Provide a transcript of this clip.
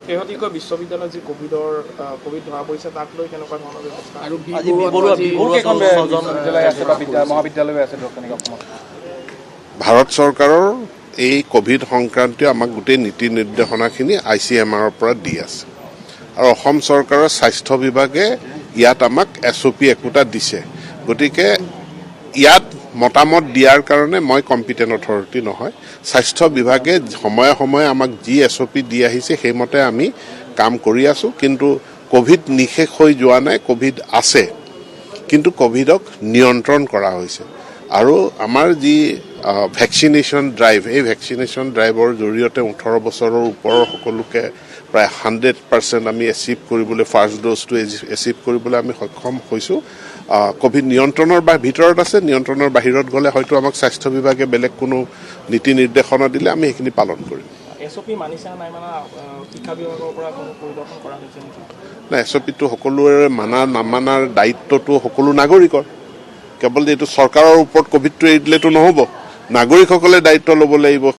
শেহতীয়াকৈ বিশ্ববিদ্যালয়ত যি কোভিড ধৰা পৰিছে তাক লৈ কেনেকুৱা ধৰণৰ ব্যৱস্থা আৰু মহাবিদ্যালয় আছে ভাৰত চৰকাৰৰ এই কোভিড সংক্ৰান্তীয় আমাক গোটেই নীতি নিৰ্দেশনাখিনি ICMR পৰা দি আছে আৰু অসম চৰকাৰৰ স্বাস্থ্য বিভাগে ইয়াত আমাক SOP একোটা দিছে গতিকে ইয়াত মতামত দিয়াৰ কাৰণে মই কম্পিটেন্ট অথৰিটি নহয় স্বাস্থ্য বিভাগে সময়ে সময়ে আমাক যি SOP দি আহিছে সেইমতে আমি কাম কৰি আছো কিন্তু কোভিড নিশেষ হৈ যোৱা নাই কোভিড আছে কিন্তু কোভিডক নিয়ন্ত্ৰণ কৰা হৈছে আৰু আমাৰ যি ভ্যাকচিনেশন ড্ৰাইভ এই ভ্যাকচিনেশন ড্ৰাইভৰ জৰিয়তে 18 বছৰৰ ওপৰৰ সকলোকে প্ৰায় 100% আমি এচিভ কৰিবলৈ ফাৰ্ষ্ট ড'জটো এচিভ কৰিবলৈ আমি সক্ষম হৈছো কোভিড নিয়ন্ত্ৰণৰ ভিতৰত আছে নিয়ন্ত্ৰণৰ বাহিৰত গলে হয়তো আমাক স্বাস্থ্য বিভাগে বেলেগ কোনো নীতি নিৰ্দেশনা দিলে আমি সেইখিনি পালন কৰিম SOP মানিছে নাই মানে শিক্ষা বিভাগৰ পৰা কোনো পৰিদৰ্শন কৰা হৈছে নেকি না SOPটো সকলোৰে মানা নামানাৰ দায়িত্বটো সকলো নাগৰিকৰ কেৱল যেটো চৰকাৰৰ ওপৰত কোভিডটো এৰি দিলেতো নহব নাগৰিকসকলে দায়িত্ব ল'ব লাগিব